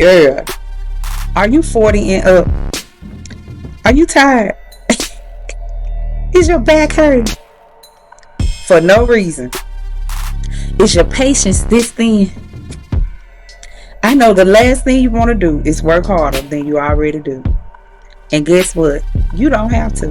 Girl, are you 40 and up? Are you tired? Is your back hurting? For no reason. Is your patience this thin? I know the last thing you want to do is work harder than you already do. And guess what? You don't have to.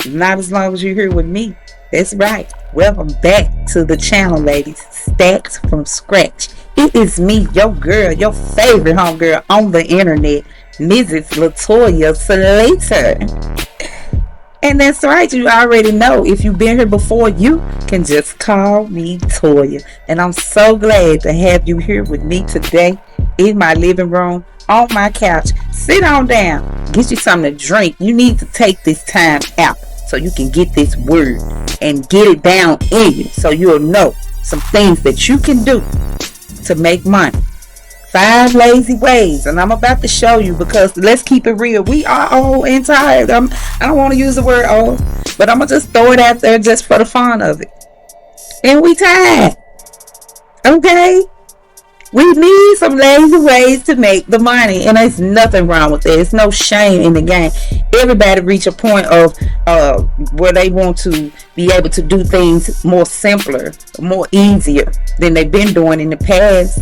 Not as long as you're here with me. That's right. Welcome back to the channel, ladies. Stacks from scratch. It is me, your girl, your favorite homegirl on the internet, Mrs. Latoya Slater. And that's right, you already know. If you've been here before, you can just call me Toya. And I'm so glad to have you here with me today in my living room, on my couch. Sit on down, get you something to drink. You need to take this time out so you can get this word and get it down in you so you'll know some things that you can do to make money. 5 lazy ways, and I'm about to show you, because let's keep it real, we are old and tired. I don't want to use the word old, but I'm gonna just throw it out there just for the fun of it. And we tired, okay? We need some lazy ways to make the money, and there's nothing wrong with it. There's no shame in the game. Everybody reach a point of where they want to be able to do things more simpler, more easier than they've been doing in the past.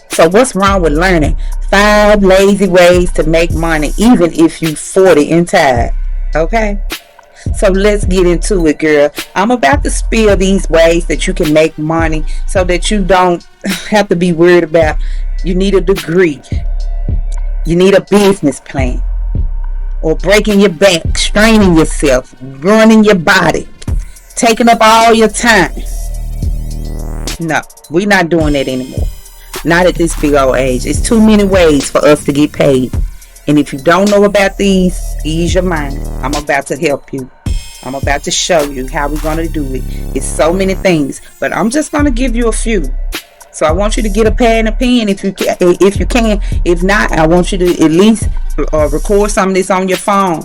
So what's wrong with learning 5 lazy ways to make money, even if you're 40 and tired? Okay? So let's get into it, girl. I'm about to spill these ways that you can make money so that you don't have to be worried about you need a degree, you need a business plan, or breaking your back, straining yourself, ruining your body, taking up all your time. No, we're not doing that anymore. Not at this big old age. It's too many ways for us to get paid. And if you don't know about these, ease your mind. I'm about to help you. I'm about to show you how we're going to do it. It's so many things, but I'm just going to give you a few. So I want you to get a pad and a pen if you can. If not, I want you to at least record some of this on your phone.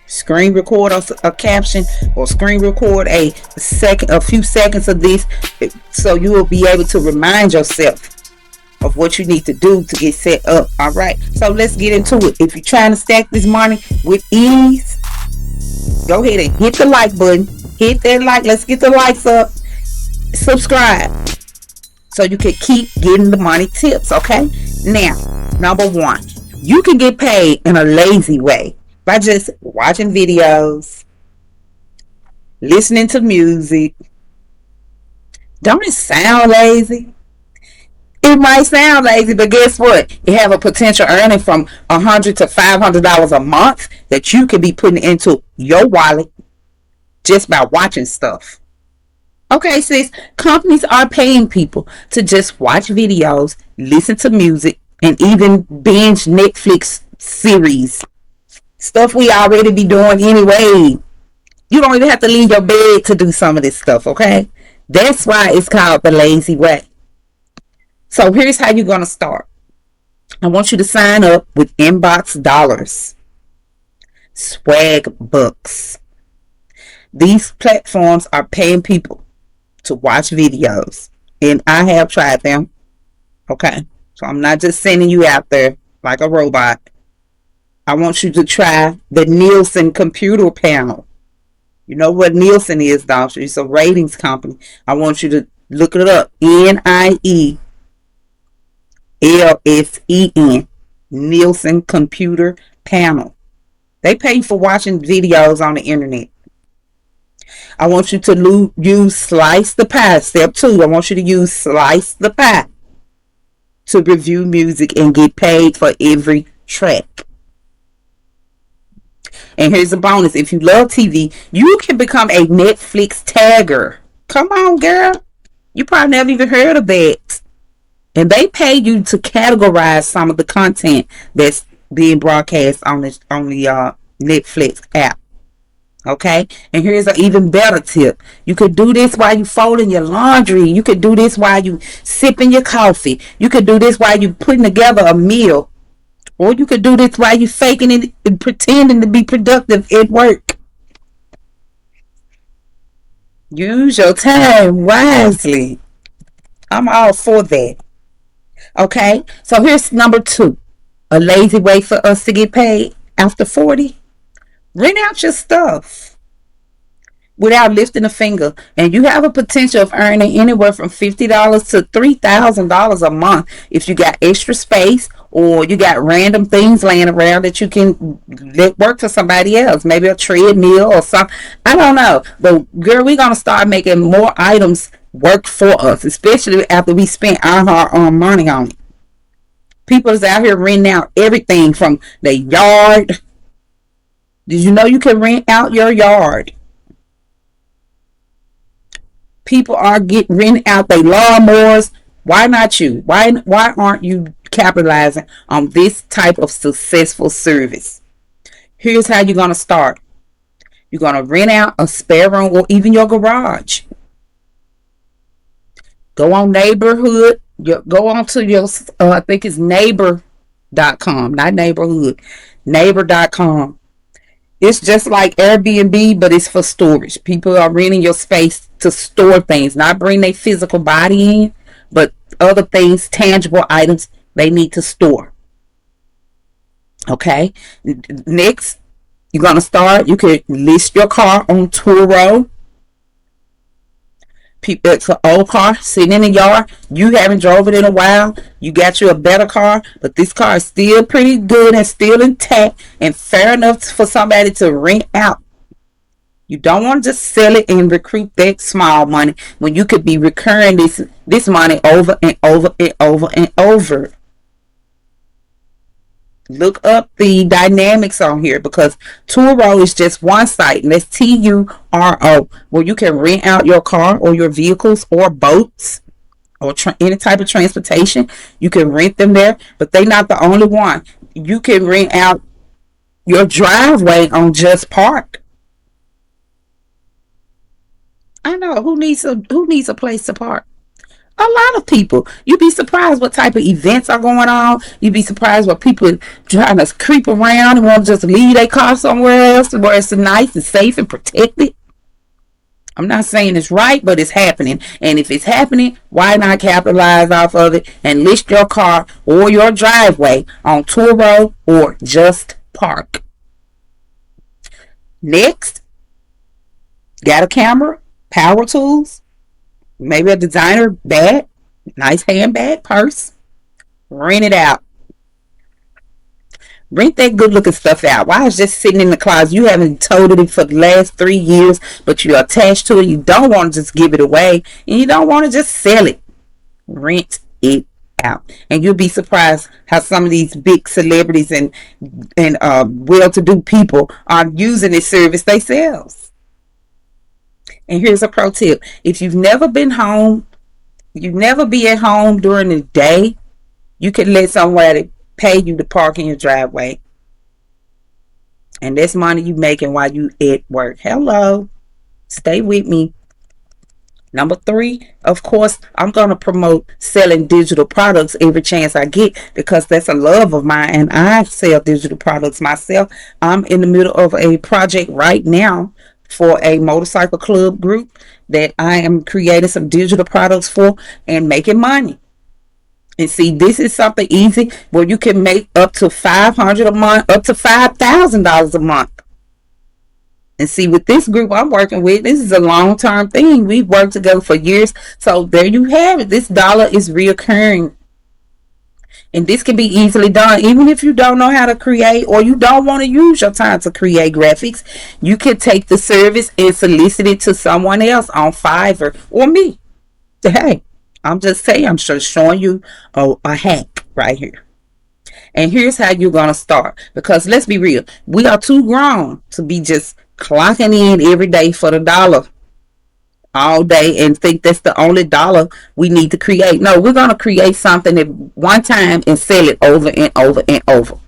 Screen record a caption, or screen record a few seconds of this, so you will be able to remind yourself of what you need to do to get set up. All right, so let's get into it. If you're trying to stack this money with ease, go ahead and hit the like button. Hit that like. Let's get the likes up. Subscribe so you can keep getting the money tips. Okay, now number 1, you can get paid in a lazy way by just watching videos, listening to music. Don't it sound lazy? It might sound lazy, but guess what? You have a potential earning from $100 to $500 a month that you could be putting into your wallet just by watching stuff. Okay, sis, companies are paying people to just watch videos, listen to music, and even binge Netflix series. Stuff we already be doing anyway. You don't even have to leave your bed to do some of this stuff, okay? That's why it's called the lazy way. So here's how you're going to start. I want you to sign up with Inbox Dollars, Swag Bucks. These platforms are paying people to watch videos, and I have tried them. Okay, so I'm not just sending you out there like a robot. I want you to try the Nielsen computer panel. You know what Nielsen is, doctor? It's a ratings company. I want you to look it up. NIELSEN. Nielsen computer panel. They pay for watching videos on the internet. I want you to use Slice the Pie. Step 2. I want you to use Slice the Pie to review music and get paid for every track. And here's a bonus. If you love TV, you can become a Netflix tagger. Come on, girl. You probably never even heard of that. And they pay you to categorize some of the content that's being broadcast on the Netflix app. Okay? And here's an even better tip. You could do this while you folding your laundry. You could do this while you sipping your coffee. You could do this while you putting together a meal. Or you could do this while you faking it and pretending to be productive at work. Use your time wisely. I'm all for that. Okay, so here's number two. A lazy way for us to get paid after 40. Rent out your stuff without lifting a finger. And you have a potential of earning anywhere from $50 to $3,000 a month if you got extra space or you got random things laying around that you can let work for somebody else. Maybe a treadmill or something. I don't know. But girl, we're going to start making more items work for us, especially after we spent our hard-earned money on it. People is out here renting out everything from the yard. Did you know you can rent out your yard? People are getting renting out their lawnmowers. Why not you? Why aren't you capitalizing on this type of successful service? Here's how you're gonna start. You're gonna rent out a spare room or even your garage. Go on neighborhood. Go on to your I think it's neighbor.com, not neighborhood. Neighbor.com. It's just like Airbnb, but it's for storage. People are renting your space to store things, not bring their physical body in, but other things, tangible items they need to store. Okay. Next, you're gonna start. You can list your car on Turo. It's an old car sitting in the yard. You haven't drove it in a while. You got you a better car, but this car is still pretty good and still intact and fair enough for somebody to rent out. You don't want to just sell it and recruit that small money when you could be recurring this money over and over and over and over. Look up the dynamics on here because Turo is just one site, and that's Turo, where you can rent out your car or your vehicles or boats or any type of transportation. You can rent them there, but they're not the only one. You can rent out your driveway on Just Park. I know who needs a place to park. A lot of people. You'd be surprised what type of events are going on. You'd be surprised what people trying to creep around and want to just leave their car somewhere else where it's nice and safe and protected. I'm not saying it's right, but it's happening. And if it's happening, why not capitalize off of it and list your car or your driveway on Turo or Just Park? Next, got a camera, power tools, maybe a designer bag, nice handbag, purse. Rent it out. Rent that good looking stuff out. Why is just sitting in the closet? You haven't toted it for the last 3 years, but you're attached to it. You don't want to just give it away, and you don't want to just sell it. Rent it out, and you'll be surprised how some of these big celebrities and well-to-do people are using this service themselves. And here's a pro tip: if you've never been home, you never be at home during the day, you can let somebody pay you to park in your driveway. And that's money you making while you at work. Hello. Stay with me. Number three, of course, I'm going to promote selling digital products every chance I get because that's a love of mine and I sell digital products myself. I'm in the middle of a project right now for a motorcycle club group that I am creating some digital products for and making money. And see, this is something easy where you can make up to $500 a month, up to $5,000 a month. And see, with this group I'm working with, this is a long-term thing. We've worked together for years. So there you have it. This dollar is reoccurring. And this can be easily done. Even if you don't know how to create or you don't want to use your time to create graphics, you can take the service and solicit it to someone else on Fiverr or me. Hey, I'm just saying, I'm just showing you a hack right here. And here's how you're going to start. Because let's be real, we are too grown to be just clocking in every day for the dollar all day and think that's the only dollar we need to create. No, we're going to create something at one time and sell it over and over and over.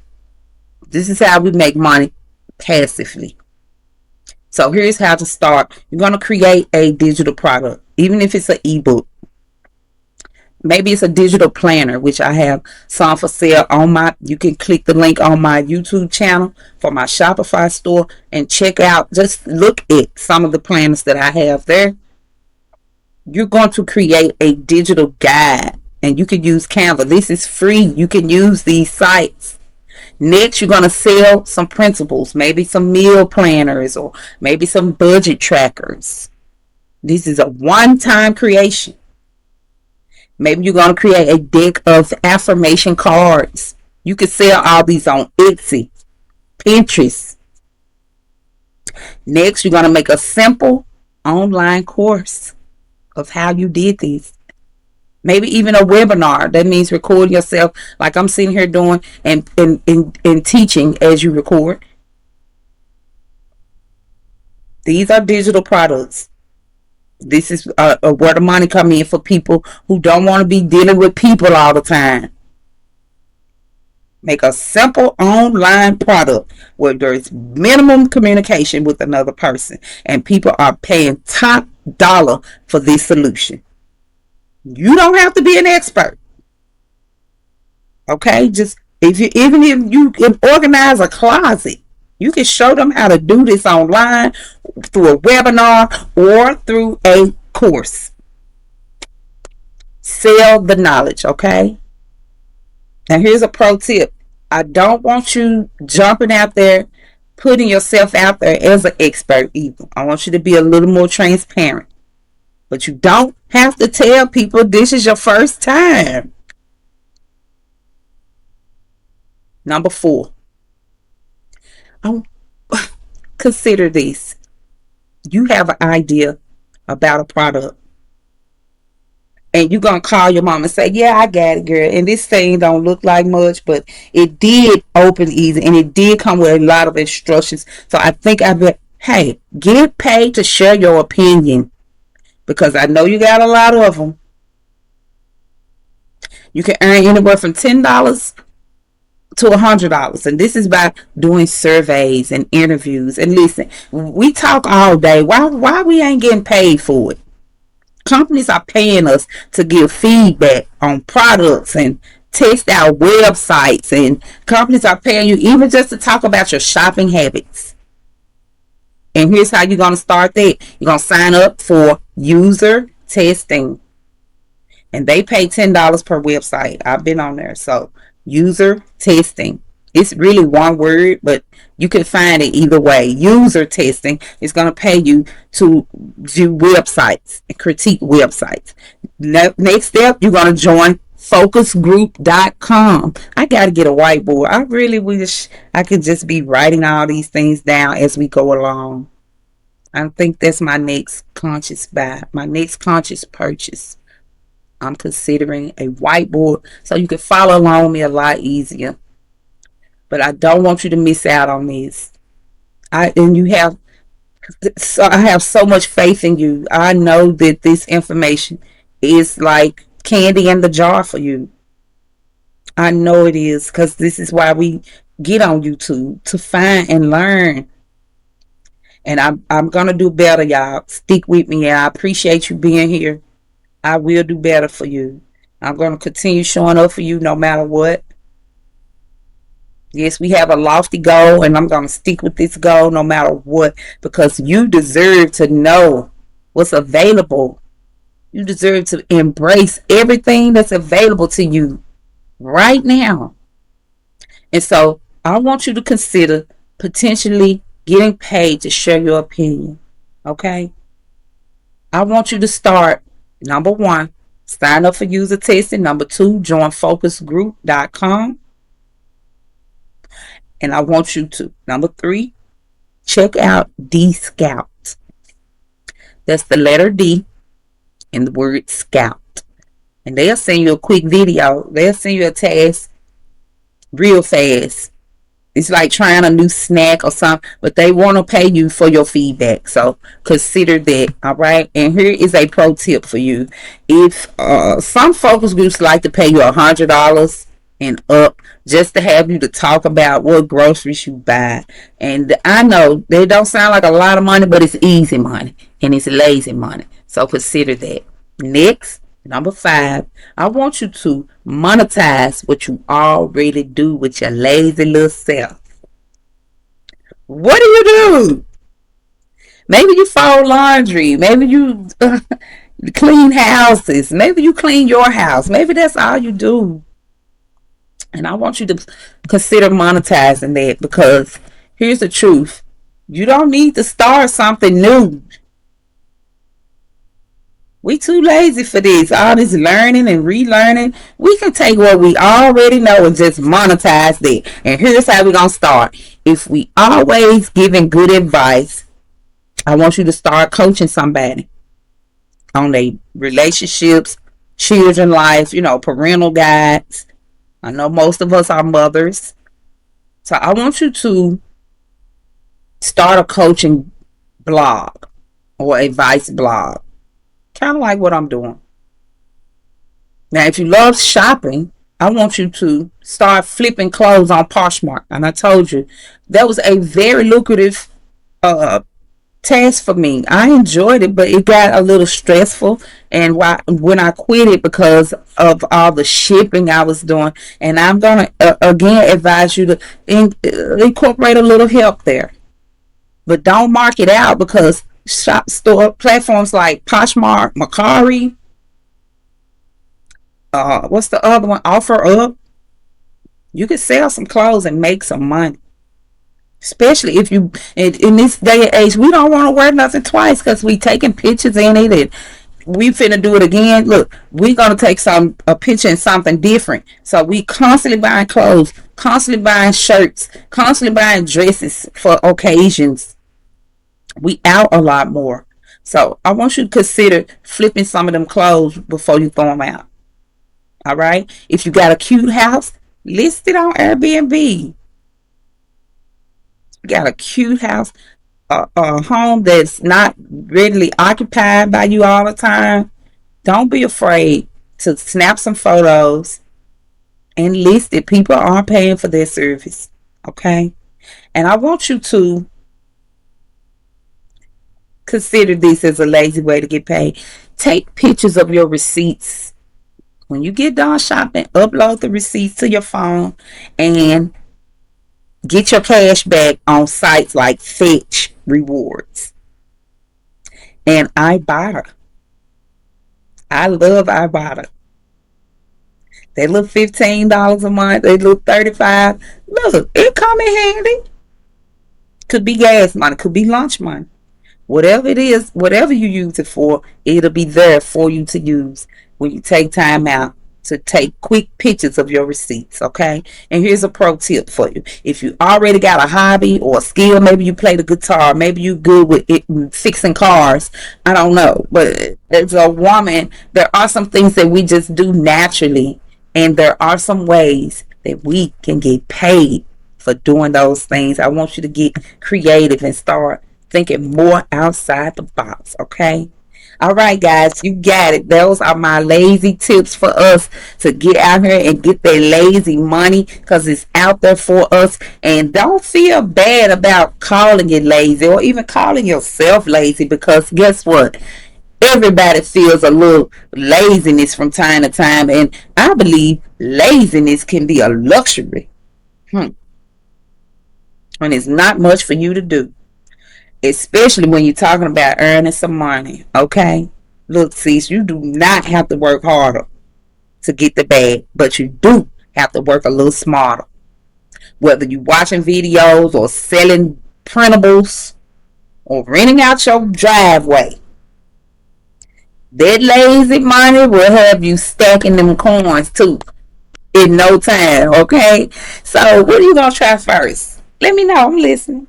This is how we make money passively. So here's how to start. You're going to create a digital product, even if it's an ebook. Maybe it's a digital planner, which I have some for sale on you can click the link on my YouTube channel for my Shopify store and check out, just look at some of the planners that I have there. You're going to create a digital guide And you can use Canva. This is free. You can use these sites. Next, you're going to sell some principles, maybe some meal planners or maybe some budget trackers. This is a one-time creation. Maybe you're going to create a deck of affirmation cards. You can sell all these on Etsy, Pinterest. Next, you're going to make a simple online course of how you did these. Maybe even a webinar. That means recording yourself like I'm sitting here doing and teaching as you record. These are digital products. This is where the money come in for people who don't want to be dealing with people all the time. Make a simple online product where there's minimum communication with another person and people are paying top dollar for this solution. You don't have to be an expert. Okay? Just even if you can organize a closet, you can show them how to do this online through a webinar or through a course. Sell the knowledge, okay? Now here's a pro tip. I don't want you jumping out there, putting yourself out there as an expert either. I want you to be a little more transparent. But you don't have to tell people this is your first time. Number 4. Consider this. You have an idea about a product. And you're going to call your mom and say, yeah, I got it, girl. And this thing don't look like much, but it did open easy. And it did come with a lot of instructions. So I think hey, get paid to share your opinion. Because I know you got a lot of them. You can earn anywhere from $10 to $100. And this is by doing surveys and interviews. And listen, we talk all day. Why we ain't getting paid for it? Companies are paying us to give feedback on products and test our websites, and companies are paying you even just to talk about your shopping habits. And here's how you're going to start that. You're going to sign up for user testing, and they pay $10 per website. I've been on there. So user testing, it's really one word, but you can find it either way. User testing is going to pay you to view websites and critique websites. Next step, you're going to join focusgroup.com. I got to get a whiteboard. I really wish I could just be writing all these things down as we go along. I think that's my next conscious buy, my next conscious purchase. I'm considering a whiteboard so you can follow along with me a lot easier. But I don't want you to miss out on this. I have so much faith in you. I know that this information is like candy in the jar for you. I know it is, because this is why we get on YouTube, to find and learn. And I'm gonna do better, y'all. Stick with me, and I appreciate you being here. I will do better for you. I'm gonna continue showing up for you no matter what. Yes, we have a lofty goal, and I'm going to stick with this goal no matter what, because you deserve to know what's available. You deserve to embrace everything that's available to you right now. And so I want you to consider potentially getting paid to share your opinion. Okay? I want you to start, number 1, sign up for user testing. Number 2, join focusgroup.com. And I want you to, number 3, check out D Scout. That's the letter D in the word scout. And they'll send you a quick video. They'll send you a task real fast. It's like trying a new snack or something, but they want to pay you for your feedback. So consider that, all right? And here is a pro tip for you. If some focus groups like to pay you $100 and up just to have you to talk about what groceries you buy. And I know they don't sound like a lot of money, but it's easy money and it's lazy money. So consider that. Next, number 5, I want you to monetize what you already do with your lazy little self. What do you do? Maybe you fold laundry. Maybe you Clean houses. Maybe you clean your house. Maybe that's all you do. And I want you to consider monetizing that, because here's the truth. You don't need to start something new. We too lazy for this. All this learning and relearning. We can take what we already know and just monetize that. And here's how we're gonna start. If we always giving good advice, I want you to start coaching somebody on their relationships, children life, parental guides. I know most of us are mothers. So I want you to start a coaching blog or advice blog. Kind of like what I'm doing. Now, if you love shopping, I want you to start flipping clothes on Poshmark. And I told you that was a very lucrative uh, task for me. I enjoyed it, but it got a little stressful. And when I quit it because of all the shipping I was doing, and I'm gonna again advise you to incorporate a little help there, but don't mark it out, because shop store platforms like Poshmark, Macari, what's the other one? Offer Up. You could sell some clothes and make some money. Especially if you in this day and age, we don't want to wear nothing twice because we taking pictures in it and we finna do it again. Look, we gonna take a picture in something different. So we constantly buying clothes, constantly buying shirts, constantly buying dresses for occasions. We out a lot more. So I want you to consider flipping some of them clothes before you throw them out. All right. If you got a cute house, list it on Airbnb. You got a cute house, a home that's not readily occupied by you all the time. Don't be afraid to snap some photos and list it. People aren't paying for their service. Okay. And I want you to consider this as a lazy way to get paid. Take pictures of your receipts. When you get done shopping, upload the receipts to your phone and get your cash back on sites like Fetch Rewards and Ibotta. I love Ibotta. They look $15 a month. They look 35. Look, it come in handy. Could be gas money. Could be lunch money. Whatever it is, whatever you use it for, it'll be there for you to use when you take time out to take quick pictures of your receipts. Okay. And here's a pro tip for you. If you already got a hobby or a skill, maybe you play the guitar, maybe you good with it, fixing cars, I don't know, but as a woman, there are some things that we just do naturally, and there are some ways that we can get paid for doing those things. I want you to get creative and start thinking more outside the box. Okay. All right, guys, you got it. Those are my lazy tips for us to get out here and get that lazy money, because it's out there for us. And don't feel bad about calling it lazy or even calling yourself lazy, because guess what? Everybody feels a little laziness from time to time. And I believe laziness can be a luxury. And it's not much for you to do, especially when you're talking about earning some money. Okay, look, sis, you do not have to work harder to get the bag, but you do have to work a little smarter. Whether you're watching videos or selling printables or renting out your driveway, that lazy money will have you stacking them coins too in no time. Okay, so what are you gonna try first? Let me know. I'm listening.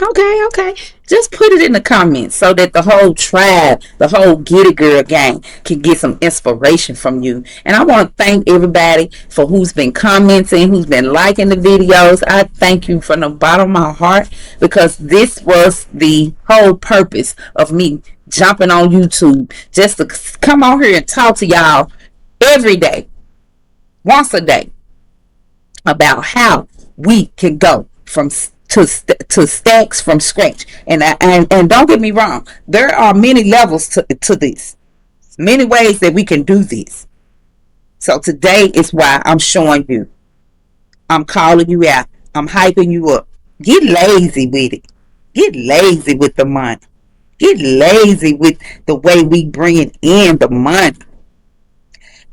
Okay, okay. Just put it in the comments so that the whole tribe, the whole Get It Girl gang can get some inspiration from you. And I want to thank everybody for who's been commenting, who's been liking the videos. I thank you from the bottom of my heart, because this was the whole purpose of me jumping on YouTube, just to come on here and talk to y'all every day, once a day, about how we can go from to stacks from scratch. And don't get me wrong, there are many levels to this, many ways that we can do this. So today is why I'm showing you, I'm calling you out, I'm hyping you up. Get lazy with it. Get lazy with the money. get lazy with the way we bring in the money.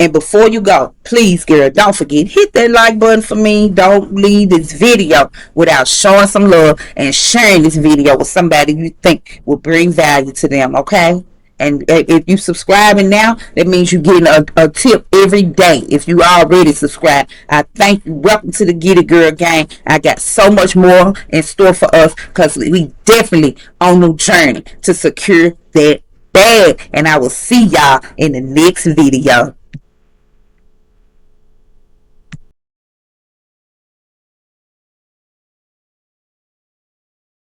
And before you go, please, girl, don't forget, hit that like button for me. Don't leave this video without showing some love and sharing this video with somebody you think will bring value to them, okay? And if you subscribing now, that means you're getting a tip every day. If you already subscribed, I thank you. Welcome to the Get It Girl gang. I got so much more in store for us because we definitely on the journey to secure that bag. And I will see y'all in the next video.